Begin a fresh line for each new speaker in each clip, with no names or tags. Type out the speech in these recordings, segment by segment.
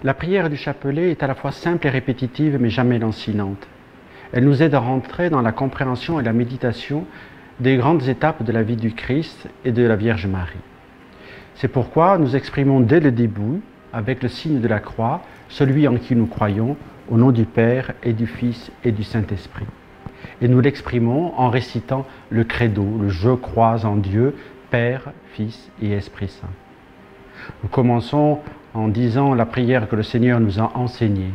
La prière du chapelet est à la fois simple et répétitive, mais jamais lancinante. Elle nous aide à rentrer dans la compréhension et la méditation des grandes étapes de la vie du Christ et de la Vierge Marie. C'est pourquoi nous exprimons dès le début, avec le signe de la croix, celui en qui nous croyons, au nom du Père et du Fils et du Saint-Esprit. Et nous l'exprimons en récitant le credo, le « Je crois en Dieu, Père, Fils et Esprit Saint ». Nous commençons en disant la prière que le Seigneur nous a enseignée.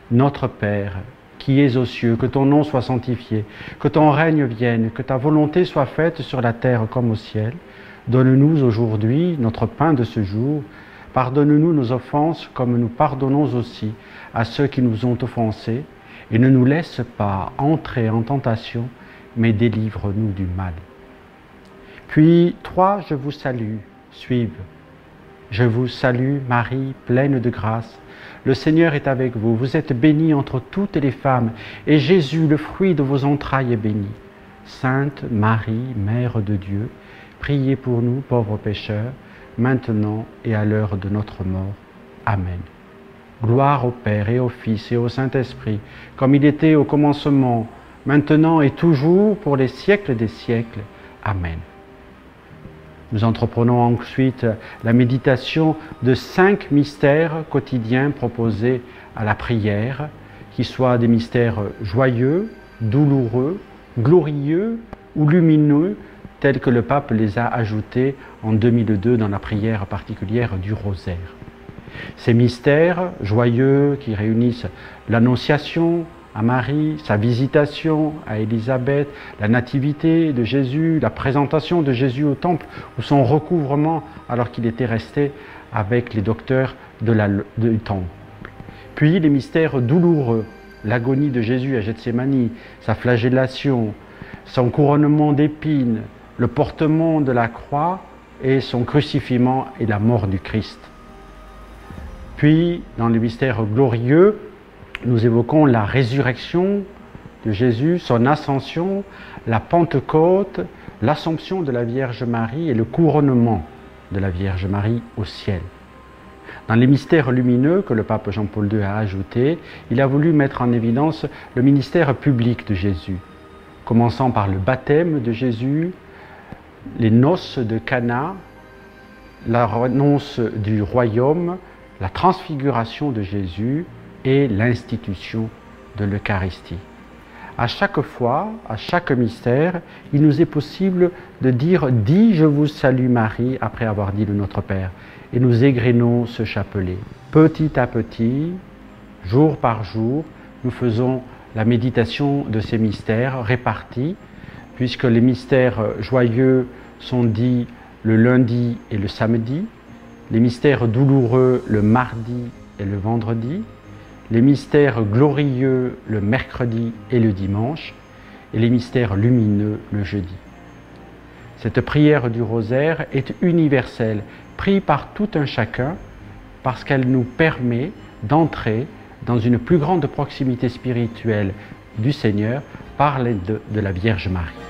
Notre Père, qui es aux cieux, que ton nom soit sanctifié, que ton règne vienne, que ta volonté soit faite sur la terre comme au ciel. Donne-nous aujourd'hui notre pain de ce jour. Pardonne-nous nos offenses comme nous pardonnons aussi à ceux qui nous ont offensés. Et ne nous laisse pas entrer en tentation, mais délivre-nous du mal. Puis, 3, je vous salue, suivent. Je vous salue, Marie, pleine de grâce. Le Seigneur est avec vous. Vous êtes bénie entre toutes les femmes, et Jésus, le fruit de vos entrailles, est béni. Sainte Marie, Mère de Dieu, priez pour nous, pauvres pécheurs, maintenant et à l'heure de notre mort. Amen. Gloire au Père et au Fils et au Saint-Esprit, comme il était au commencement, maintenant et toujours, pour les siècles des siècles. Amen. Nous entreprenons ensuite la méditation de 5 mystères quotidiens proposés à la prière, qui soient des mystères joyeux, douloureux, glorieux ou lumineux, tels que le pape les a ajoutés en 2002 dans la prière particulière du rosaire. Ces mystères joyeux qui réunissent l'Annonciation à Marie, sa visitation à Élisabeth, la nativité de Jésus, la présentation de Jésus au temple ou son recouvrement alors qu'il était resté avec les docteurs du temple. Puis les mystères douloureux, l'agonie de Jésus à Gethsémani, sa flagellation, son couronnement d'épines, le portement de la croix et son crucifixion et la mort du Christ. Puis, dans les mystères glorieux, nous évoquons la résurrection de Jésus, son ascension, la Pentecôte, l'Assomption de la Vierge Marie et le couronnement de la Vierge Marie au ciel. Dans les mystères lumineux que le pape Jean-Paul II a ajoutés, il a voulu mettre en évidence le ministère public de Jésus, commençant par le baptême de Jésus, les noces de Cana, l'annonce du royaume, la transfiguration de Jésus et l'institution de l'Eucharistie. À chaque fois, à chaque mystère, il nous est possible de dire « Dis, je vous salue Marie » après avoir dit le Notre Père. Et nous égrenons ce chapelet. Petit à petit, jour par jour, nous faisons la méditation de ces mystères répartis, puisque les mystères joyeux sont dits le lundi et le samedi, les mystères douloureux le mardi et le vendredi, les mystères glorieux le mercredi et le dimanche, et les mystères lumineux le jeudi. Cette prière du rosaire est universelle, prise par tout un chacun, parce qu'elle nous permet d'entrer dans une plus grande proximité spirituelle du Seigneur par l'aide de la Vierge Marie.